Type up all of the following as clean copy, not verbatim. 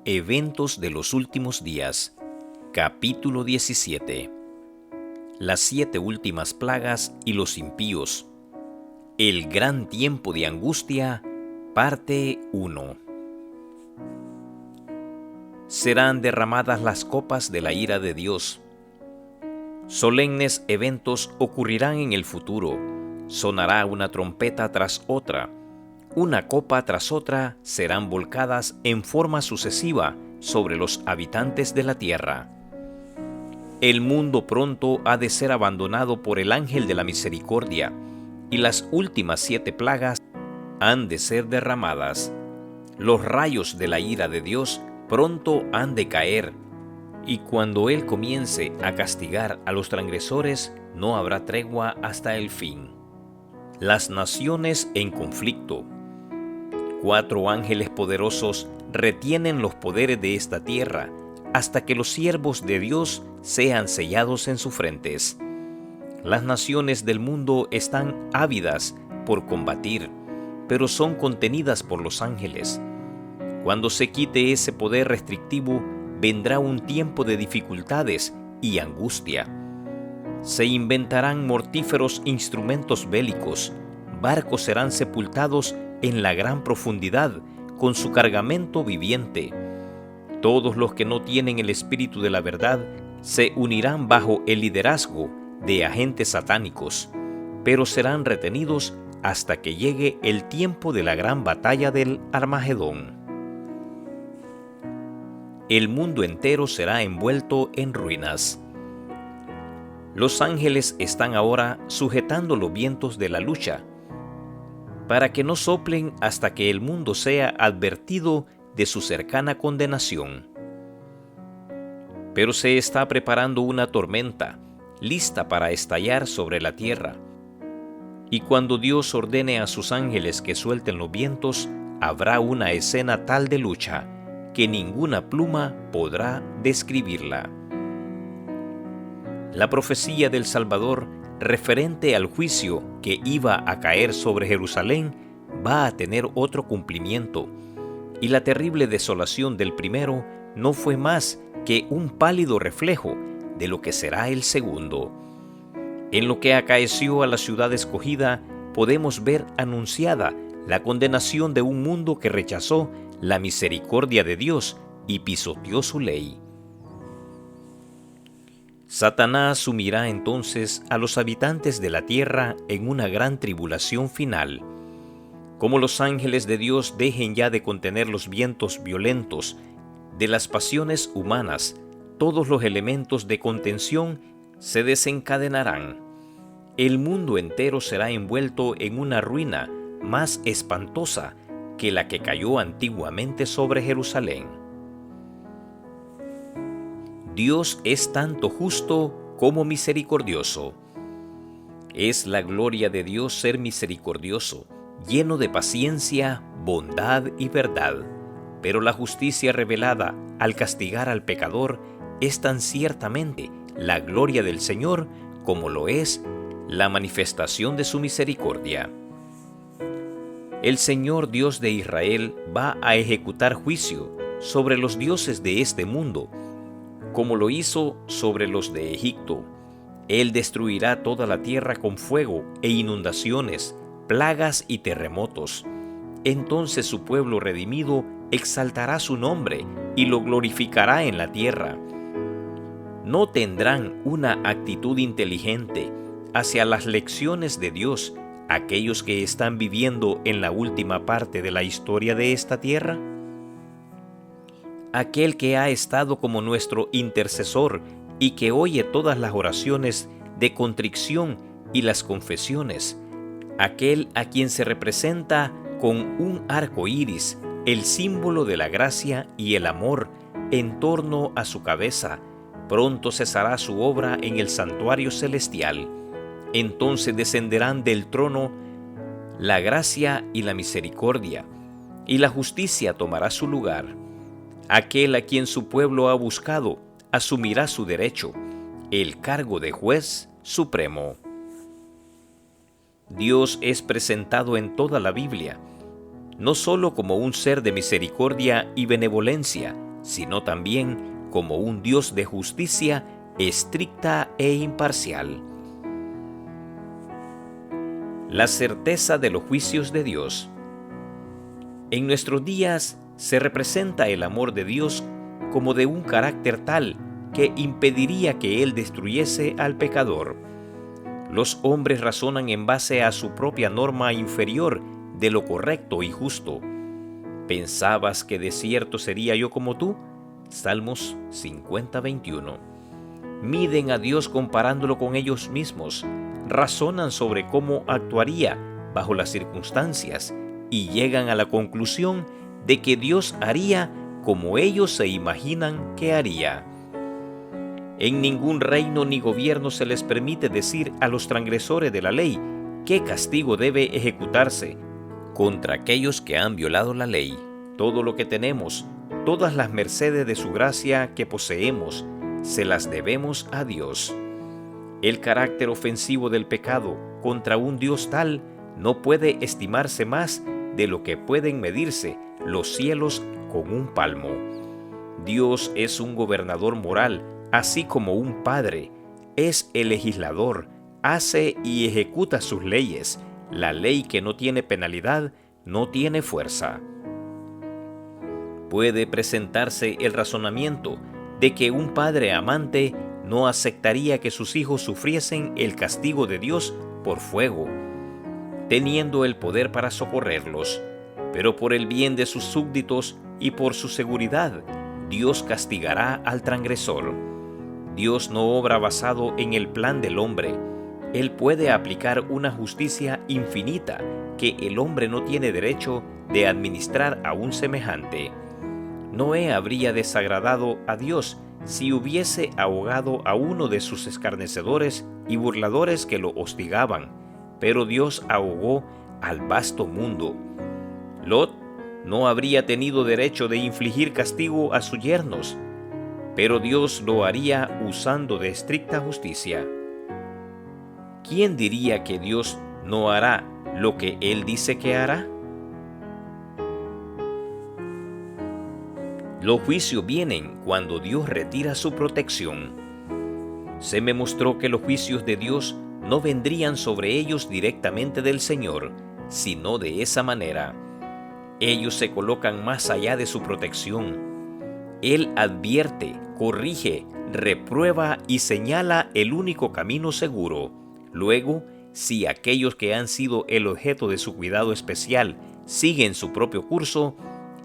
Eventos de los últimos días. Capítulo 17. Las 7 últimas plagas y los impíos. El gran tiempo de angustia. Parte 1. Serán derramadas las copas de la ira de Dios. Solemnes eventos ocurrirán en el futuro. Sonará una trompeta tras otra. Una copa tras otra serán volcadas en forma sucesiva sobre los habitantes de la tierra. El mundo pronto ha de ser abandonado por el ángel de la misericordia, y las últimas 7 plagas han de ser derramadas. Los rayos de la ira de Dios pronto han de caer, y cuando Él comience a castigar a los transgresores, no habrá tregua hasta el fin. Las naciones en conflicto. 4 ángeles poderosos retienen los poderes de esta tierra hasta que los siervos de Dios sean sellados en sus frentes. Las naciones del mundo están ávidas por combatir, pero son contenidas por los ángeles. Cuando se quite ese poder restrictivo, vendrá un tiempo de dificultades y angustia. Se inventarán mortíferos instrumentos bélicos, barcos serán sepultados en la gran profundidad con su cargamento viviente. Todos los que no tienen el espíritu de la verdad se unirán bajo el liderazgo de agentes satánicos, pero serán retenidos hasta que llegue el tiempo de la gran batalla del Armagedón. El mundo entero será envuelto en ruinas. Los ángeles están ahora sujetando los vientos de la lucha, para que no soplen hasta que el mundo sea advertido de su cercana condenación. Pero se está preparando una tormenta, lista para estallar sobre la tierra. Y cuando Dios ordene a sus ángeles que suelten los vientos, habrá una escena tal de lucha que ninguna pluma podrá describirla. La profecía del Salvador referente al juicio que iba a caer sobre Jerusalén va a tener otro cumplimiento, y la terrible desolación del primero no fue más que un pálido reflejo de lo que será el segundo. En lo que acaeció a la ciudad escogida, podemos ver anunciada la condenación de un mundo que rechazó la misericordia de Dios y pisoteó su ley. Satanás sumirá entonces a los habitantes de la tierra en una gran tribulación final. Como los ángeles de Dios dejen ya de contener los vientos violentos de las pasiones humanas, todos los elementos de contención se desencadenarán. El mundo entero será envuelto en una ruina más espantosa que la que cayó antiguamente sobre Jerusalén. Dios es tanto justo como misericordioso. Es la gloria de Dios ser misericordioso, lleno de paciencia, bondad y verdad. Pero la justicia revelada al castigar al pecador es tan ciertamente la gloria del Señor como lo es la manifestación de su misericordia. El Señor Dios de Israel va a ejecutar juicio sobre los dioses de este mundo, como lo hizo sobre los de Egipto. Él destruirá toda la tierra con fuego e inundaciones, plagas y terremotos. Entonces su pueblo redimido exaltará su nombre y lo glorificará en la tierra. No tendrán una actitud inteligente hacia las lecciones de Dios aquellos que están viviendo en la última parte de la historia de esta tierra. Aquel que ha estado como nuestro intercesor y que oye todas las oraciones de contrición y las confesiones, aquel a quien se representa con un arco iris, el símbolo de la gracia y el amor en torno a su cabeza, pronto cesará su obra en el santuario celestial. Entonces descenderán del trono la gracia y la misericordia, y la justicia tomará su lugar. Aquel a quien su pueblo ha buscado asumirá su derecho, el cargo de juez supremo. Dios es presentado en toda la Biblia, no solo como un ser de misericordia y benevolencia, sino también como un Dios de justicia estricta e imparcial. La certeza de los juicios de Dios. En nuestros días se representa el amor de Dios como de un carácter tal que impediría que Él destruyese al pecador. Los hombres razonan en base a su propia norma inferior de lo correcto y justo. ¿Pensabas que de cierto sería yo como tú? Salmos 50:21. Miden a Dios comparándolo con ellos mismos, razonan sobre cómo actuaría bajo las circunstancias y llegan a la conclusión de que Dios haría como ellos se imaginan que haría. En ningún reino ni gobierno se les permite decir a los transgresores de la ley qué castigo debe ejecutarse contra aquellos que han violado la ley. Todo lo que tenemos, todas las mercedes de su gracia que poseemos, se las debemos a Dios. El carácter ofensivo del pecado contra un Dios tal no puede estimarse más de lo que pueden medirse los cielos con un palmo. Dios es un gobernador moral, así como un padre. Es el legislador, hace y ejecuta sus leyes. La ley que no tiene penalidad no tiene fuerza. Puede presentarse el razonamiento de que un padre amante no aceptaría que sus hijos sufriesen el castigo de Dios por fuego, teniendo el poder para socorrerlos, pero por el bien de sus súbditos y por su seguridad, Dios castigará al transgresor. Dios no obra basado en el plan del hombre. Él puede aplicar una justicia infinita que el hombre no tiene derecho de administrar a un semejante. Noé habría desagradado a Dios si hubiese ahogado a uno de sus escarnecedores y burladores que lo hostigaban, pero Dios ahogó al vasto mundo. Lot no habría tenido derecho de infligir castigo a sus yernos, pero Dios lo haría usando de estricta justicia. ¿Quién diría que Dios no hará lo que Él dice que hará? Los juicios vienen cuando Dios retira su protección. Se me mostró que los juicios de Dios no vendrían sobre ellos directamente del Señor, sino de esa manera. Ellos se colocan más allá de su protección. Él advierte, corrige, reprueba y señala el único camino seguro. Luego, si aquellos que han sido el objeto de su cuidado especial siguen su propio curso,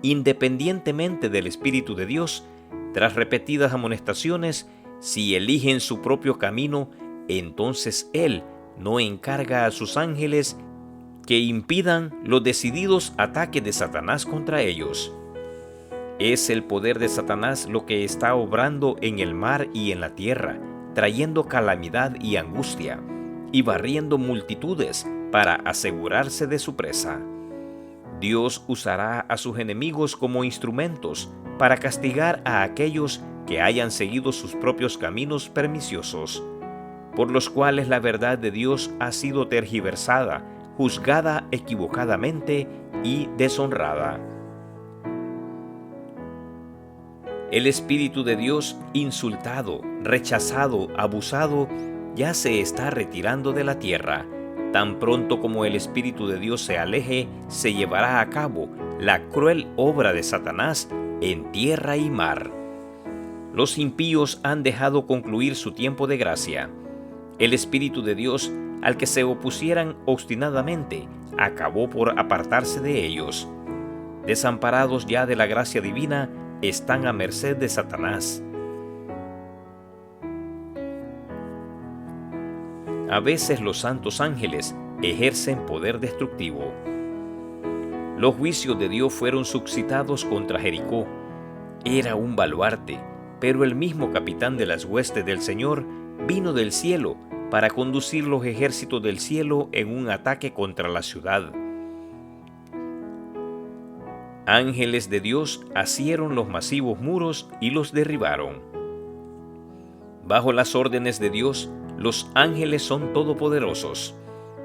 independientemente del Espíritu de Dios, tras repetidas amonestaciones, si eligen su propio camino, entonces Él no encarga a sus ángeles que impidan los decididos ataques de Satanás contra ellos. Es el poder de Satanás lo que está obrando en el mar y en la tierra, trayendo calamidad y angustia, y barriendo multitudes para asegurarse de su presa. Dios usará a sus enemigos como instrumentos para castigar a aquellos que hayan seguido sus propios caminos perniciosos, por los cuales la verdad de Dios ha sido tergiversada, juzgada equivocadamente y deshonrada. El Espíritu de Dios, insultado, rechazado, abusado, ya se está retirando de la tierra. Tan pronto como el Espíritu de Dios se aleje, se llevará a cabo la cruel obra de Satanás en tierra y mar. Los impíos han dejado concluir su tiempo de gracia. El Espíritu de Dios, al que se opusieran obstinadamente, acabó por apartarse de ellos. Desamparados ya de la gracia divina, están a merced de Satanás. A veces los santos ángeles ejercen poder destructivo. Los juicios de Dios fueron suscitados contra Jericó. Era un baluarte, pero el mismo capitán de las huestes del Señor vino del cielo para conducir los ejércitos del cielo en un ataque contra la ciudad. Ángeles de Dios asieron los masivos muros y los derribaron. Bajo las órdenes de Dios, los ángeles son todopoderosos.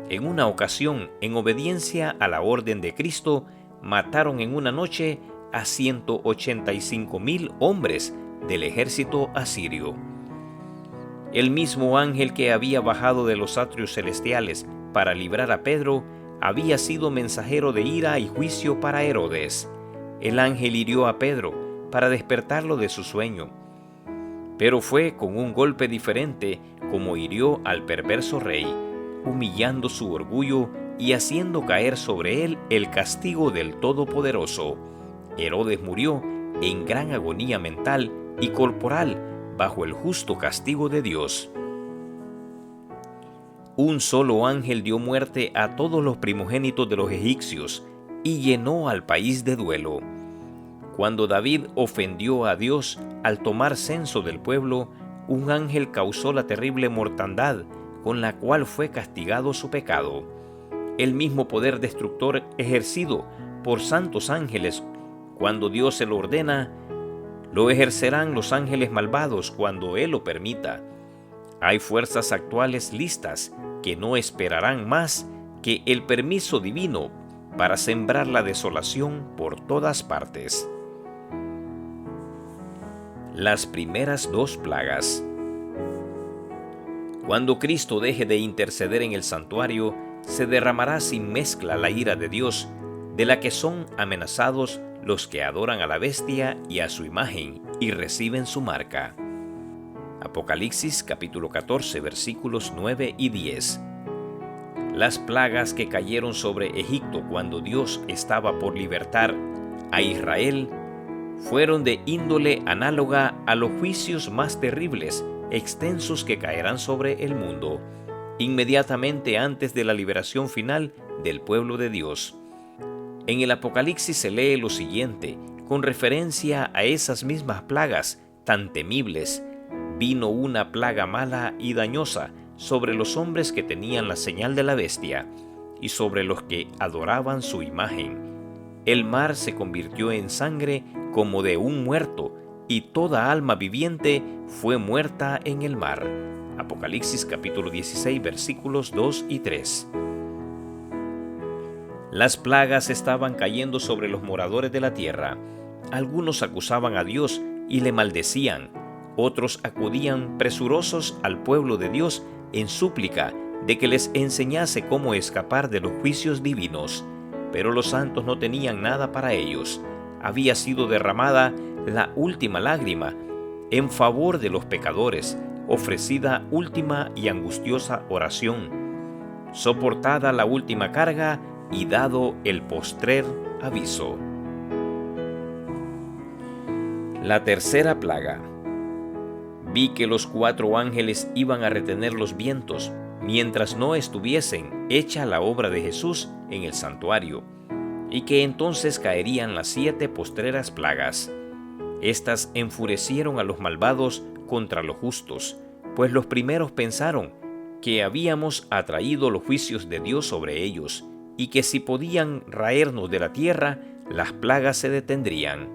En una ocasión, en obediencia a la orden de Cristo, mataron en una noche a 185,000 hombres del ejército asirio. El mismo ángel que había bajado de los atrios celestiales para librar a Pedro había sido mensajero de ira y juicio para Herodes. El ángel hirió a Pedro para despertarlo de su sueño, pero fue con un golpe diferente como hirió al perverso rey, humillando su orgullo y haciendo caer sobre él el castigo del Todopoderoso. Herodes murió en gran agonía mental y corporal bajo el justo castigo de Dios. Un solo ángel dio muerte a todos los primogénitos de los egipcios y llenó al país de duelo. Cuando David ofendió a Dios al tomar censo del pueblo, un ángel causó la terrible mortandad con la cual fue castigado su pecado. El mismo poder destructor ejercido por santos ángeles cuando Dios se lo ordena, lo ejercerán los ángeles malvados cuando Él lo permita. Hay fuerzas actuales listas que no esperarán más que el permiso divino para sembrar la desolación por todas partes. Las primeras 2 plagas. Cuando Cristo deje de interceder en el santuario, se derramará sin mezcla la ira de Dios, de la que son amenazados los que adoran a la bestia y a su imagen y reciben su marca. Apocalipsis capítulo 14 versículos 9 y 10. Las plagas que cayeron sobre Egipto cuando Dios estaba por libertar a Israel fueron de índole análoga a los juicios más terribles, extensos que caerán sobre el mundo, inmediatamente antes de la liberación final del pueblo de Dios. En el Apocalipsis se lee lo siguiente, con referencia a esas mismas plagas tan temibles: vino una plaga mala y dañosa sobre los hombres que tenían la señal de la bestia y sobre los que adoraban su imagen. El mar se convirtió en sangre como de un muerto, y toda alma viviente fue muerta en el mar. Apocalipsis capítulo 16 versículos 2 y 3. Las plagas estaban cayendo sobre los moradores de la tierra. Algunos acusaban a Dios y le maldecían. Otros acudían presurosos al pueblo de Dios en súplica de que les enseñase cómo escapar de los juicios divinos. Pero los santos no tenían nada para ellos. Había sido derramada la última lágrima en favor de los pecadores, ofrecida última y angustiosa oración, soportada la última carga y dado el postrer aviso. La tercera plaga. Vi que los 4 ángeles iban a retener los vientos mientras no estuviesen hecha la obra de Jesús en el santuario, y que entonces caerían las 7 postreras plagas. Estas enfurecieron a los malvados contra los justos, pues los primeros pensaron que habíamos atraído los juicios de Dios sobre ellos, y que si podían raernos de la tierra, las plagas se detendrían.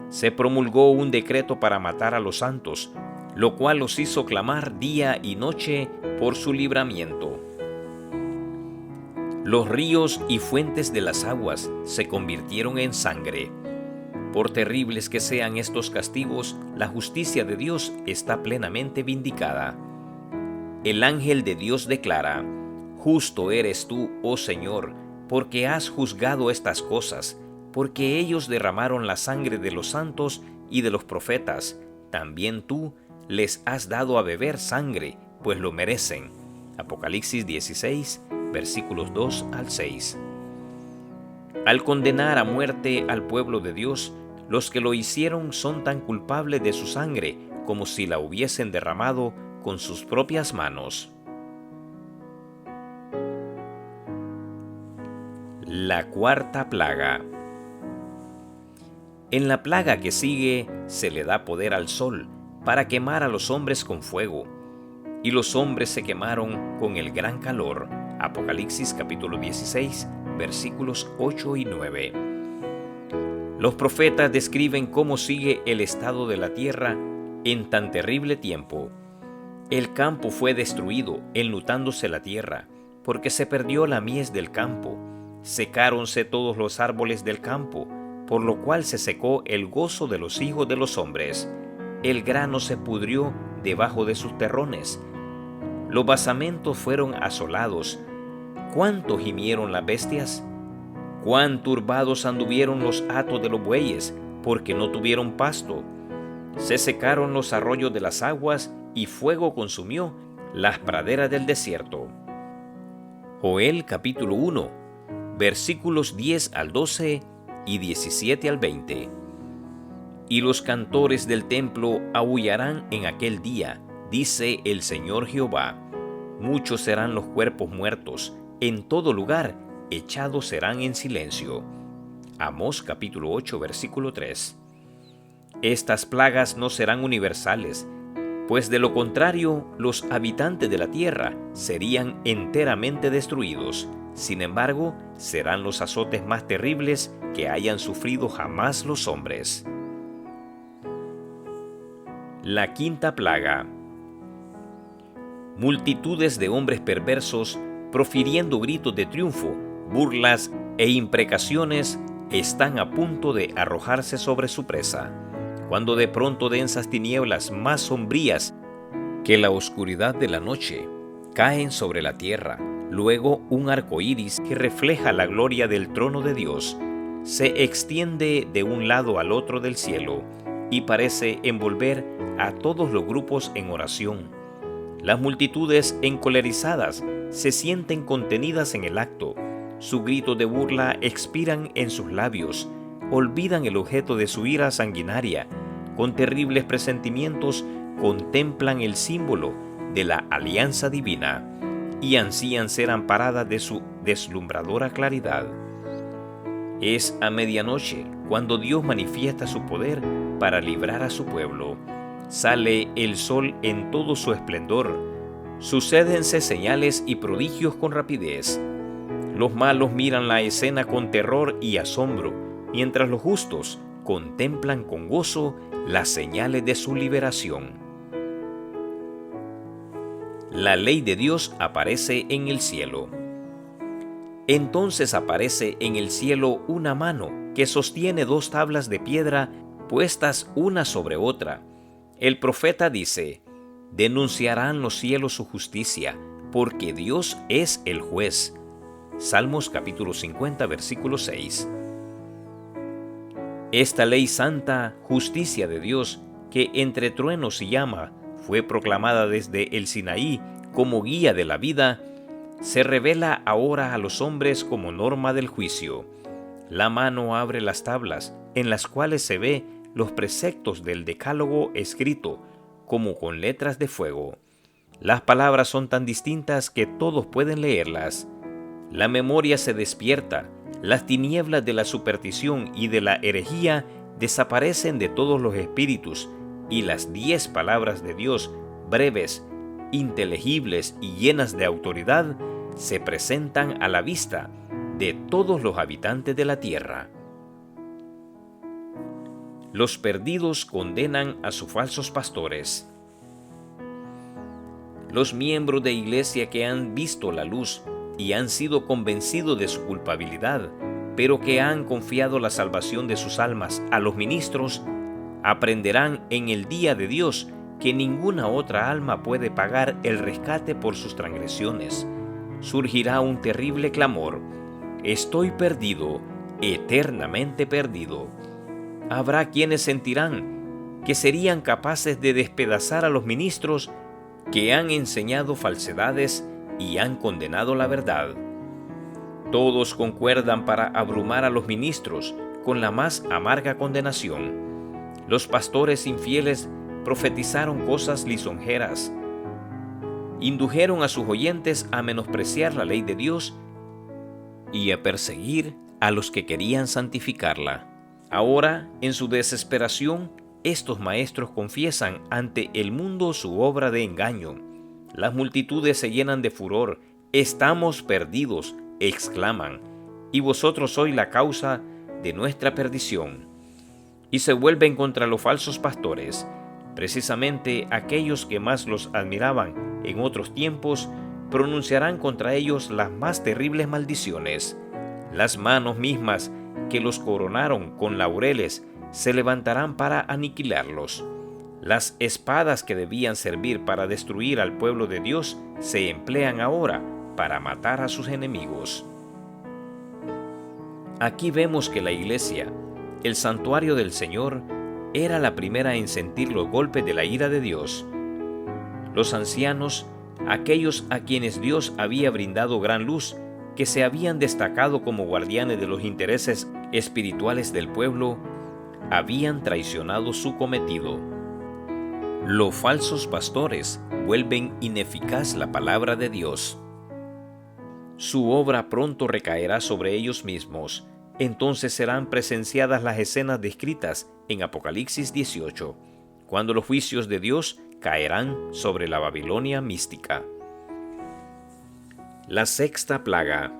Se promulgó un decreto para matar a los santos, lo cual los hizo clamar día y noche por su libramiento. Los ríos y fuentes de las aguas se convirtieron en sangre. Por terribles que sean estos castigos, la justicia de Dios está plenamente vindicada. El ángel de Dios declara: Justo eres tú, oh Señor, porque has juzgado estas cosas, porque ellos derramaron la sangre de los santos y de los profetas. También tú les has dado a beber sangre, pues lo merecen. Apocalipsis 16, versículos 2 al 6. Al condenar a muerte al pueblo de Dios, los que lo hicieron son tan culpables de su sangre como si la hubiesen derramado con sus propias manos. La cuarta plaga. En la plaga que sigue se le da poder al sol para quemar a los hombres con fuego, y los hombres se quemaron con el gran calor. Apocalipsis capítulo 16, versículos 8 y 9. Los profetas describen cómo sigue el estado de la tierra en tan terrible tiempo. El campo fue destruido, enlutándose la tierra, porque se perdió la mies del campo. Secáronse todos los árboles del campo, por lo cual se secó el gozo de los hijos de los hombres. El grano se pudrió debajo de sus terrones. Los basamentos fueron asolados. ¿Cuánto gimieron las bestias? Cuán turbados anduvieron los hatos de los bueyes, porque no tuvieron pasto. Se secaron los arroyos de las aguas, y fuego consumió las praderas del desierto. Joel capítulo 1, versículos 10 al 12 y 17 al 20. Y los cantores del templo aullarán en aquel día, dice el Señor Jehová. Muchos serán los cuerpos muertos, en todo lugar echados serán en silencio. Amós capítulo 8, versículo 3. Estas plagas no serán universales, pues de lo contrario los habitantes de la tierra serían enteramente destruidos. Sin embargo, serán los azotes más terribles que hayan sufrido jamás los hombres. La quinta plaga. Multitudes de hombres perversos, profiriendo gritos de triunfo, burlas e imprecaciones, están a punto de arrojarse sobre su presa, cuando de pronto densas tinieblas más sombrías que la oscuridad de la noche caen sobre la tierra. Luego un arco iris que refleja la gloria del trono de Dios se extiende de un lado al otro del cielo y parece envolver a todos los grupos en oración. Las multitudes encolerizadas se sienten contenidas en el acto. Sus gritos de burla expiran en sus labios, olvidan el objeto de su ira sanguinaria, con terribles presentimientos contemplan el símbolo de la alianza divina y ansían ser amparadas de su deslumbradora claridad. Es a medianoche cuando Dios manifiesta su poder para librar a su pueblo. Sale el sol en todo su esplendor. Sucédense señales y prodigios con rapidez. Los malos miran la escena con terror y asombro, mientras los justos contemplan con gozo las señales de su liberación. La ley de Dios aparece en el cielo. Entonces aparece en el cielo una mano que sostiene dos tablas de piedra puestas una sobre otra. El profeta dice: denunciarán los cielos su justicia, porque Dios es el juez. Salmos capítulo 50, versículo 6. Esta ley santa, justicia de Dios, que entre truenos y llama, fue proclamada desde el Sinaí como guía de la vida, se revela ahora a los hombres como norma del juicio. La mano abre las tablas, en las cuales se ve los preceptos del decálogo escrito, como con letras de fuego. Las palabras son tan distintas que todos pueden leerlas. La memoria se despierta, las tinieblas de la superstición y de la herejía desaparecen de todos los espíritus, y las 10 palabras de Dios, breves, inteligibles y llenas de autoridad, se presentan a la vista de todos los habitantes de la tierra. Los perdidos condenan a sus falsos pastores. Los miembros de iglesia que han visto la luz y han sido convencidos de su culpabilidad, pero que han confiado la salvación de sus almas a los ministros, aprenderán en el día de Dios que ninguna otra alma puede pagar el rescate por sus transgresiones. Surgirá un terrible clamor: estoy perdido, eternamente perdido. Habrá quienes sentirán que serían capaces de despedazar a los ministros que han enseñado falsedades y han condenado la verdad. Todos concuerdan para abrumar a los ministros con la más amarga condenación. Los pastores infieles profetizaron cosas lisonjeras, indujeron a sus oyentes a menospreciar la ley de Dios y a perseguir a los que querían santificarla. Ahora, en su desesperación, estos maestros confiesan ante el mundo su obra de engaño. Las multitudes se llenan de furor. «Estamos perdidos», exclaman, «y vosotros sois la causa de nuestra perdición». Y se vuelven contra los falsos pastores. Precisamente aquellos que más los admiraban en otros tiempos pronunciarán contra ellos las más terribles maldiciones. Las manos mismas que los coronaron con laureles se levantarán para aniquilarlos. Las espadas que debían servir para destruir al pueblo de Dios se emplean ahora para matar a sus enemigos. Aquí vemos que la iglesia, el santuario del Señor, era la primera en sentir los golpes de la ira de Dios. Los ancianos, aquellos a quienes Dios había brindado gran luz, que se habían destacado como guardianes de los intereses espirituales del pueblo, habían traicionado su cometido. Los falsos pastores vuelven ineficaz la palabra de Dios. Su obra pronto recaerá sobre ellos mismos. Entonces serán presenciadas las escenas descritas en Apocalipsis 18, cuando los juicios de Dios caerán sobre la Babilonia mística. La sexta plaga.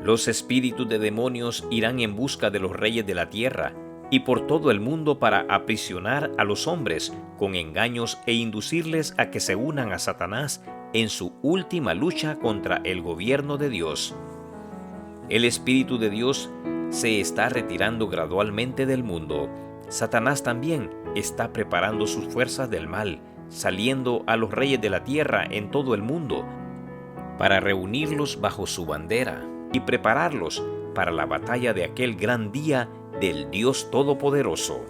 Los espíritus de demonios irán en busca de los reyes de la tierra y por todo el mundo para aprisionar a los hombres con engaños e inducirles a que se unan a Satanás en su última lucha contra el gobierno de Dios. El Espíritu de Dios se está retirando gradualmente del mundo. Satanás también está preparando sus fuerzas del mal, saliendo a los reyes de la tierra en todo el mundo para reunirlos bajo su bandera y prepararlos para la batalla de aquel gran día del Dios Todopoderoso.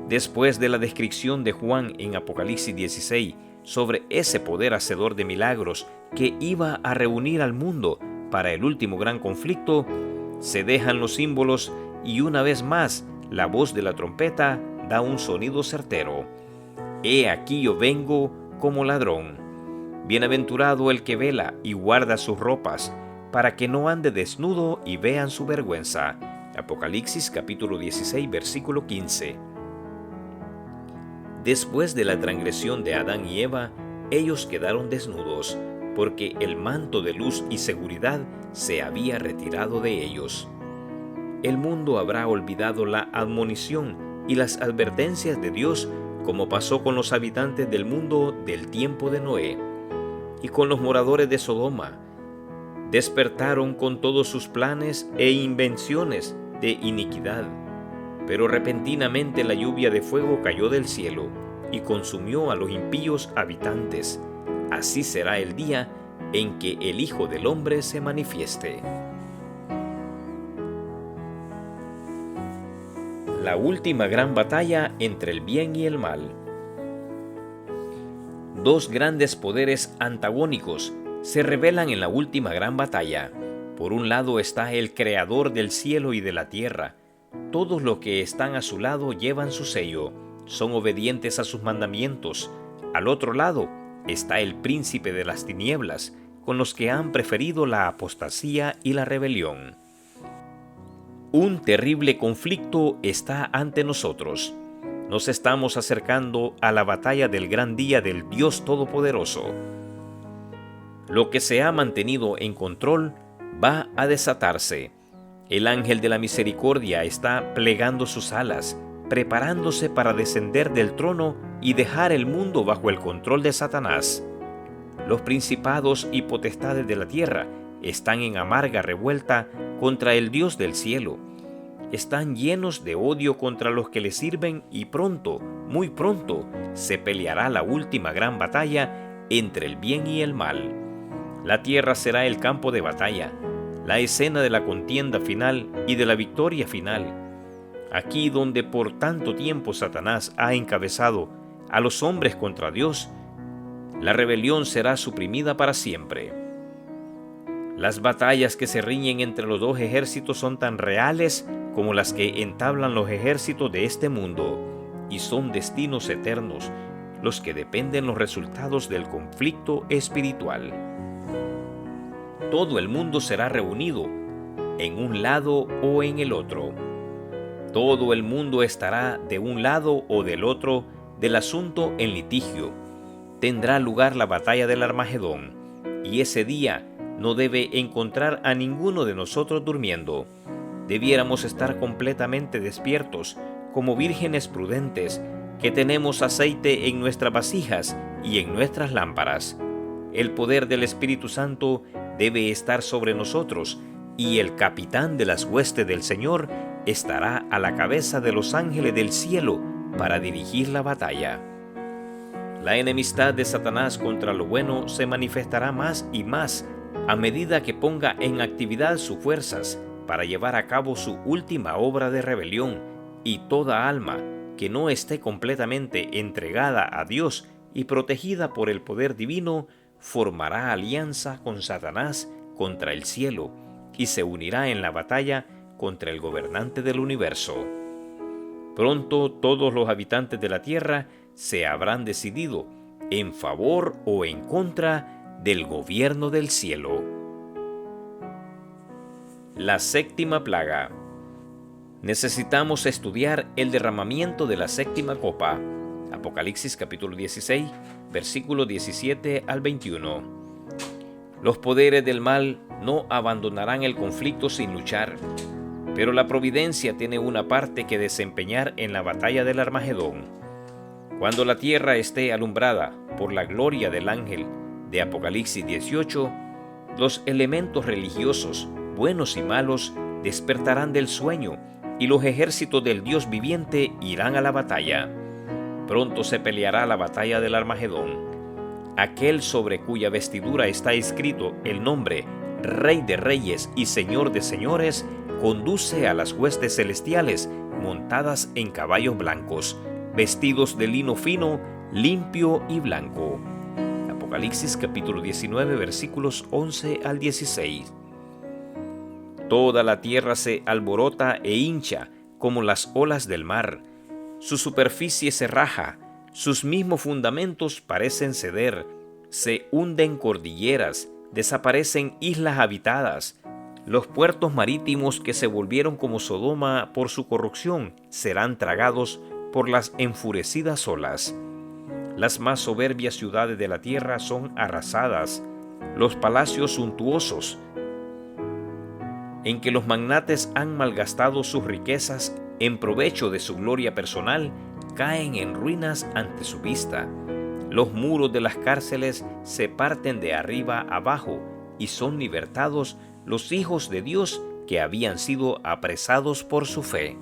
Después de la descripción de Juan en Apocalipsis 16 sobre ese poder hacedor de milagros que iba a reunir al mundo para el último gran conflicto, se dejan los símbolos y una vez más la voz de la trompeta da un sonido certero. He aquí yo vengo como ladrón. Bienaventurado el que vela y guarda sus ropas, para que no ande desnudo y vean su vergüenza. Apocalipsis capítulo 16, versículo 15. Después de la transgresión de Adán y Eva, ellos quedaron desnudos, porque el manto de luz y seguridad se había retirado de ellos. El mundo habrá olvidado la admonición y las advertencias de Dios, como pasó con los habitantes del mundo del tiempo de Noé y con los moradores de Sodoma. Despertaron con todos sus planes e invenciones de iniquidad, pero repentinamente la lluvia de fuego cayó del cielo y consumió a los impíos habitantes. Así será el día en que el Hijo del Hombre se manifieste. La última gran batalla entre el bien y el mal. Dos grandes poderes antagónicos se revelan en la última gran batalla. Por un lado está el Creador del cielo y de la tierra. Todos los que están a su lado llevan su sello, son obedientes a sus mandamientos. Al otro lado está el príncipe de las tinieblas, con los que han preferido la apostasía y la rebelión. Un terrible conflicto está ante nosotros. Nos estamos acercando a la batalla del gran día del Dios Todopoderoso. Lo que se ha mantenido en control va a desatarse. El ángel de la misericordia está plegando sus alas, preparándose para descender del trono y dejar el mundo bajo el control de Satanás. Los principados y potestades de la tierra están en amarga revuelta contra el Dios del cielo. Están llenos de odio contra los que le sirven y pronto, muy pronto, se peleará la última gran batalla entre el bien y el mal. La tierra será el campo de batalla, la escena de la contienda final y de la victoria final. Aquí donde por tanto tiempo Satanás ha encabezado a los hombres contra Dios, la rebelión será suprimida para siempre. Las batallas que se riñen entre los dos ejércitos son tan reales como las que entablan los ejércitos de este mundo, y son destinos eternos los que dependen los resultados del conflicto espiritual. Todo el mundo será reunido en un lado o en el otro. Todo el mundo estará de un lado o del otro del asunto en litigio. Tendrá lugar la batalla del Armagedón, y ese día no debe encontrar a ninguno de nosotros durmiendo. Debiéramos estar completamente despiertos, como vírgenes prudentes, que tenemos aceite en nuestras vasijas y en nuestras lámparas. El poder del Espíritu Santo debe estar sobre nosotros, y el capitán de las huestes del Señor estará a la cabeza de los ángeles del cielo para dirigir la batalla. La enemistad de Satanás contra lo bueno se manifestará más y más a medida que ponga en actividad sus fuerzas para llevar a cabo su última obra de rebelión, y toda alma que no esté completamente entregada a Dios y protegida por el poder divino formará alianza con Satanás contra el cielo y se unirá en la batalla contra el gobernante del universo. Pronto todos los habitantes de la tierra se habrán decidido en favor o en contra del gobierno del cielo. La séptima plaga. Necesitamos estudiar el derramamiento de la séptima copa. Apocalipsis capítulo 16, versículos 17 al 21. Los poderes del mal no abandonarán el conflicto sin luchar, pero la providencia tiene una parte que desempeñar en la batalla del Armagedón. Cuando la tierra esté alumbrada por la gloria del ángel de Apocalipsis 18, los elementos religiosos, buenos y malos, despertarán del sueño y los ejércitos del Dios viviente irán a la batalla. Pronto se peleará la batalla del Armagedón. Aquel sobre cuya vestidura está escrito el nombre Rey de Reyes y Señor de Señores, conduce a las huestes celestiales montadas en caballos blancos, vestidos de lino fino, limpio y blanco. Apocalipsis capítulo 19, versículos 11 al 16. Toda la tierra se alborota e hincha como las olas del mar. Su superficie se raja, sus mismos fundamentos parecen ceder, se hunden cordilleras, desaparecen islas habitadas. Los puertos marítimos que se volvieron como Sodoma por su corrupción serán tragados por las enfurecidas olas. Las más soberbias ciudades de la tierra son arrasadas, los palacios suntuosos, en que los magnates han malgastado sus riquezas en provecho de su gloria personal, caen en ruinas ante su vista. Los muros de las cárceles se parten de arriba abajo y son libertados los hijos de Dios que habían sido apresados por su fe.